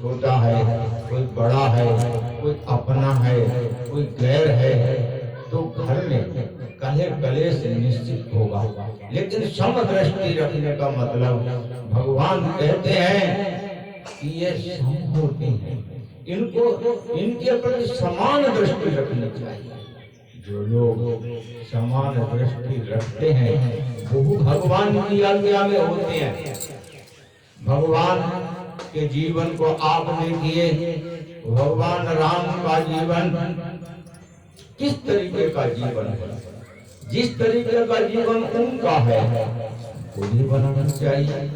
छोटा है, कोई बड़ा है, कोई अपना है, कोई गैर है, तो घर में कलह कलेश निश्चित होगा। लेकिन समदृष्टि रखने का मतलब भगवान कहते हैं कि ये सम होते हैं, इनको इनके प्रति समान दृष्टि रखनी चाहिए। जो लोग समान दृष्टि रखते हैं वो भगवान की आज्ञा में होते हैं। भगवान के जीवन को आप देखिए, भगवान राम का जीवन किस तरीके का जीवन है, जिस तरीके का जीवन उनका है वो भी बनाना चाहिए।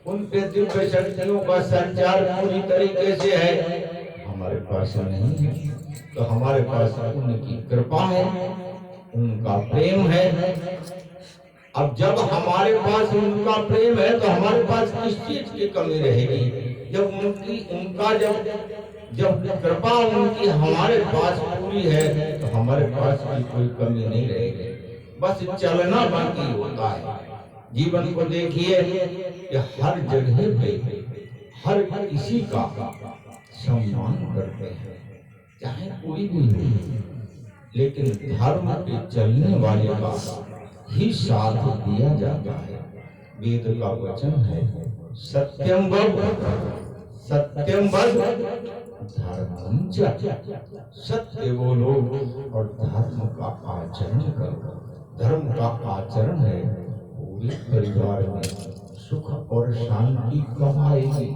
उनके दिव्य शक्तियों का संचार पूरी तरीके से है, हमारे पास नहीं है, तो हमारे पास उनकी कृपा है, उनका प्रेम है। अब जब हमारे पास उनका प्रेम है तो हमारे पास किस चीज की कमी रहेगी? जब जब कृपा उनकी हमारे पास पूरी है तो हमारे पास भी कोई कमी नहीं रहेगी, बस चलना बाकी होता है। जीवन को देखिए कि हर जगह पे हर किसी का सम्मान करते हैं, चाहे कोई भी हो, लेकिन धर्म पे चलने वाले का ही साथ दिया जाता है। वेद का वचन है, सत्यम वद धर्मं च, सत्य बोलो और धर्म का आचरण करो। धर्म का आचरण है पूरे परिवार में सुख और शांति कब आएगी?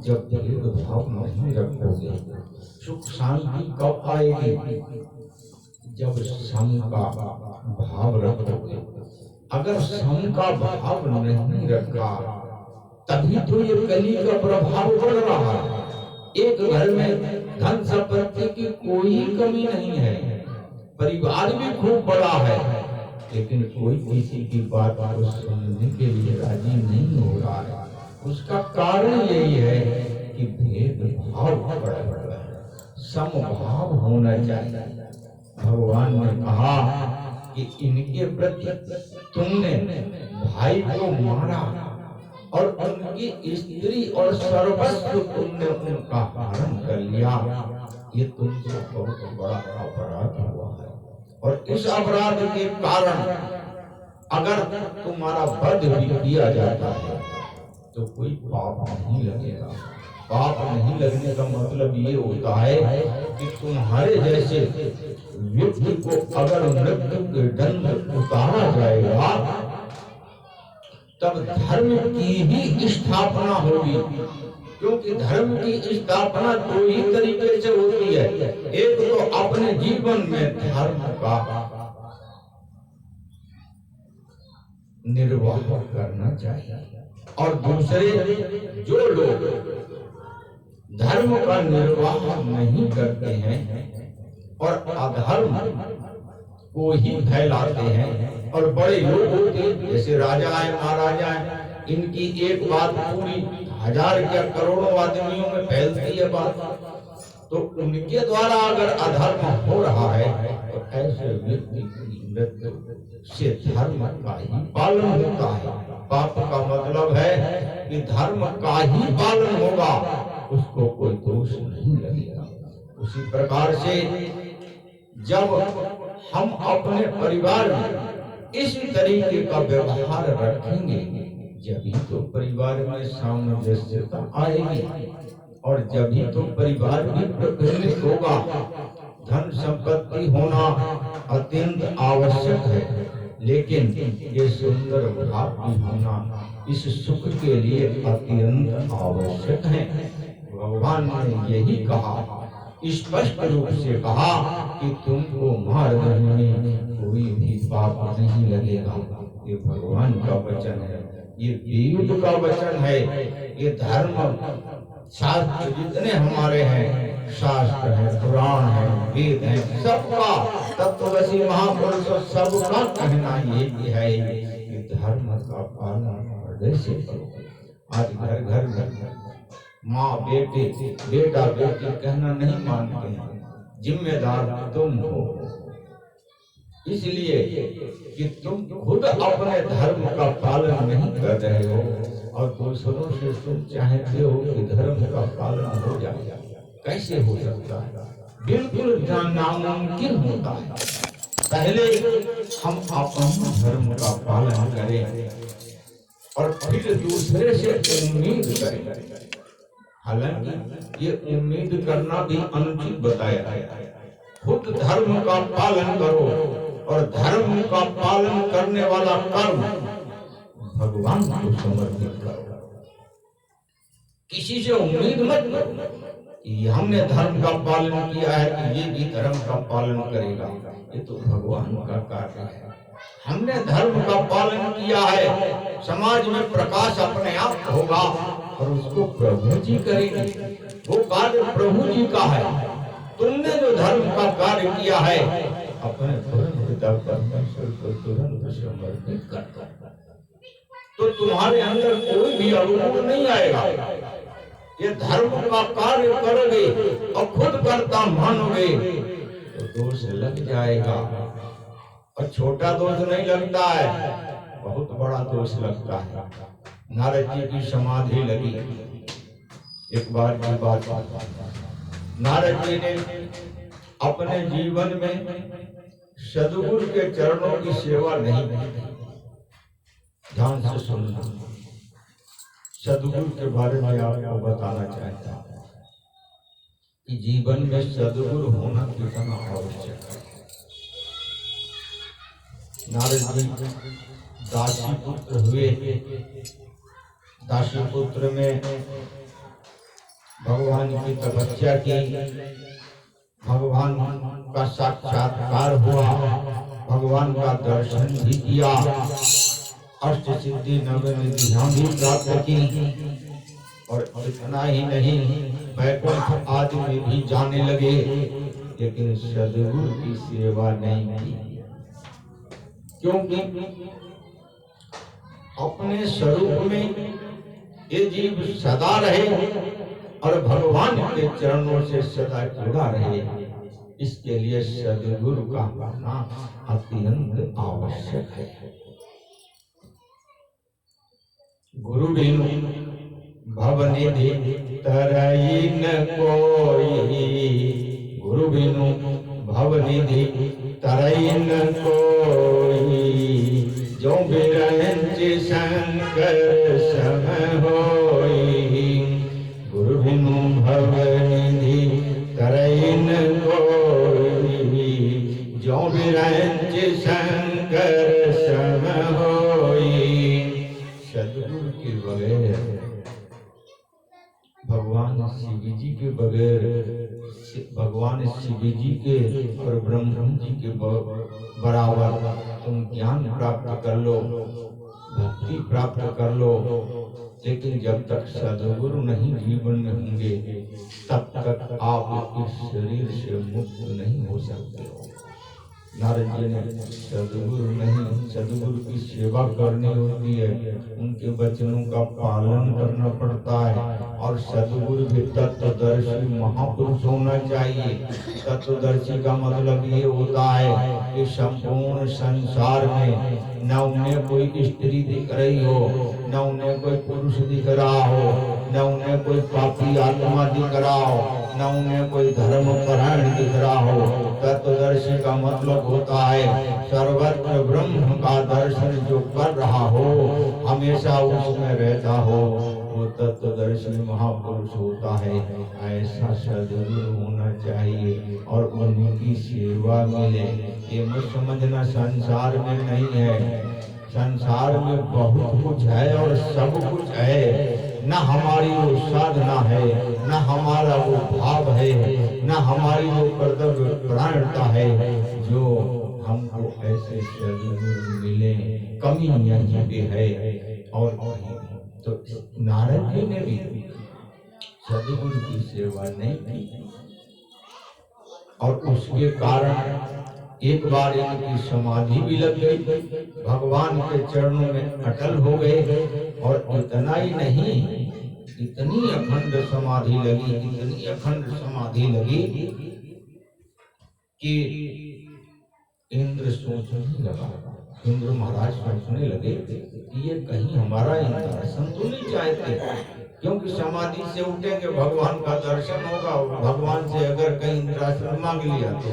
जब भेदभाव नहीं रखोगे। सुख शांति कब आएगी? जब सम का भाव रखोगे। अगर सम का भाव नहीं रखा तभी तो ये कली का प्रभाव बढ़ रहा है। एक घर में धन संपत्ति की कोई कमी नहीं है, परिवार भी खूब बड़ा है, लेकिन कोई किसी की बात को सुनने के लिए राजी नहीं हो रहा है। उसका कारण यही है कि भेदभाव बढ़ रहा है, समभाव होना चाहिए। भगवान ने कहा कि इनके प्रति तुमने भाई को मारा और उनकी स्त्री और सर्वस्व तुमने उनका हरण कर लिया, ये तुमसे बहुत बड़ा अपराध हुआ है। और इस अपराध के कारण अगर तुम्हारा वध भी किया जाता है तो कोई पाप नहीं लगेगा। पाप नहीं लगने का मतलब ये होता है कि तुम्हारे जैसे व्यक्ति को अगर मृत्यु के दंड उतारा जाएगा तब धर्म की ही स्थापना होगी, क्योंकि धर्म की स्थापना दो ही तरीके से होती है। एक तो अपने जीवन में धर्म का निर्वाह करना चाहिए, और दूसरे जो लोग धर्म का निर्वाह नहीं करते हैं और अधर्म को ही फैलाते हैं, और बड़े लोग होते हैं जैसे राजा है, महाराजा है, इनकी एक बात पूरी हजार या करोड़ों आदमियों में फैलती है बात, तो उनके द्वारा अगर अधर्म हो रहा है तो ऐसे व्यक्ति की मृत्यु से धर्म का ही पालन होता है। पाप का मतलब है कि धर्म का ही पालन होगा, उसको कोई दोष नहीं लगेगा। उसी प्रकार से जब हम अपने परिवार में इस तरीके का व्यवहार रखेंगे जब तो परिवार में सामंजस्यता आएगी, और जब तो परिवार भी प्रफुल्लित होगा। धन संपत्ति होना अत्यंत आवश्यक है, लेकिन ये सुंदर भाव भी होना इस सुख के लिए अत्यंत आवश्यक है। भगवान ने यही कहा, स्पष्ट रूप से कहा कि तुमको मार देने में कोई भी पाप नहीं लगेगा। ये भगवान का वचन है, ये वेद का वचन है, ये धर्म शास्त्र जितने हमारे हैं, शास्त्र है, पुराण है, वेद है, सबका तत्वदर्शी महापुरुषों सबका कहना ये है कि धर्म का पालन हृदय से करो। आज घर घर में माँ बेटे बेटा बेटी कहना नहीं मानते हैं, जिम्मेदार तुम हो, इसलिए कि तुम खुद अपने धर्म का पालन नहीं कर रहे हो, और दूसरों से तुम चाहते हो कि धर्म का पालन हो जाए, कैसे हो सकता है? बिल्कुल नामुमकिन होता है। पहले हम अपने धर्म का पालन करें और फिर दूसरे से उम्मीद करें। हालांकि ये उम्मीद करना भी अनुचित बताया है। खुद धर्म का पालन करो और धर्म का पालन करने वाला कर्म भगवान को समर्पित करो। किसी से उम्मीद मत करो कि हमने धर्म का पालन किया है कि ये भी धर्म का पालन करेगा। ये तो भगवान का कार्य है। हमने धर्म का पालन किया है, समाज में प्रकाश अपने आप होगा और उसको प्रभु जी करेंगे। वो कार्य प्रभु जी का है। तुमने जो धर्म का कार्य किया है अपने परम पिता परमेश्वर को तुरंत समर्पित कर, तो तुम्हारे अंदर कोई भी अवगुण नहीं आएगा। ये धर्म का कार्य करोगे और खुद करता मानोगे तो दोष लग जाएगा। और छोटा दोष नहीं लगता है, बहुत बड़ा दोष लगता है। नारद जी की समाधि लगी। एक बार की बात, नारद जी ने अपने जीवन में सद्गुरु के चरणों की सेवा नहीं की। ध्यान से सुनना, सद्गुरु के बारे में आपको बताना चाहता हूं कि जीवन में सद्गुरु होना कितना आवश्यक है। नारद जी दासी पुत्र हुए। दासी पुत्र में भगवान की तपस्या की, भगवान का साक्षात्कार हुआ, भगवान का दर्शन भी किया, अष्ट सिद्धि नवनिधियां भी प्राप्त की। और इतना ही नहीं, वैकुंठ आदि में भी जाने लगे, लेकिन सद्गुरु की सेवा नहीं की। क्योंकि अपने स्वरूप में ये जीव सदा रहे और भगवान के चरणों से सदा जुड़ा रहे। इसके लिए सद्गुरु का होना अत्यंत आवश्यक है। गुरु बिनु भवनिधि तरई न कोई, गुरु बिनु भवनिधि तरई न कोई, जो बिरंच शंकर सम होई। गुरु बिनु भवनिधि तरई न कोई, जो बिरंच शंकर सम होई। सद्गुरु के बगैर, भगवान शिव जी के बगैर, भगवान शिव जी के और ब्रह्म जी के बराबर तुम ज्ञान प्राप्त कर लो, भक्ति प्राप्त कर लो, लेकिन जब तक सद्गुरु नहीं जीवन में होंगे तब तक आप इस शरीर से मुक्त नहीं हो सकते हो। नारद जी ने सद्गुरु नहीं, सद्गुरु की सेवा करनी होती है, उनके वचनों का पालन करना पड़ता है। और सद्गुरु भी तत्वदर्शी महापुरुष होना चाहिए। तत्वदर्शी का मतलब ये होता है कि संपूर्ण संसार में न उन्हें कोई स्त्री दिख रही हो, न उन्हें कोई पुरुष दिख रहा हो, न उन्हें कोई पापी आत्मा दिख रहा हो, न उन्हें कोई धर्म परायण दिख रहा हो। तत्वदर्शी का मतलब होता है सर्वत्र ब्रह्म का दर्शन जो कर रहा हो, हमेशा उसमें रहता हो, वो तत्वदर्शी महापुरुष होता है। ऐसा सद्गुरु होना चाहिए और उनकी सेवा मिले। ये मत समझना संसार में नहीं है, संसार में बहुत कुछ है और सब कुछ है। न हमारी वो साधना है, न हमारा वो भाव है, न हमारी वो कर्तव्य परायणता है जो हमको ऐसे सद्गुरु मिले। कमी यहीं पे है। और तो नारद जी ने भी सद्गुरु की सेवा नहीं की और उसके कारण एक बार इनकी समाधि भी लग गई, भगवान के चरणों में अटल हो गए। और इतना ही नहीं, इतनी अखंड समाधि लगी, इतनी अखंड समाधि लगी कि इंद्र सोचने लगा इंद्र महाराज सोचने लगे कि ये कहीं हमारा दर्शन तो नहीं चाहते, क्योंकि समाधि से उठेंगे भगवान का दर्शन होगा, भगवान से अगर कहीं इंद्रासन मांग लिया तो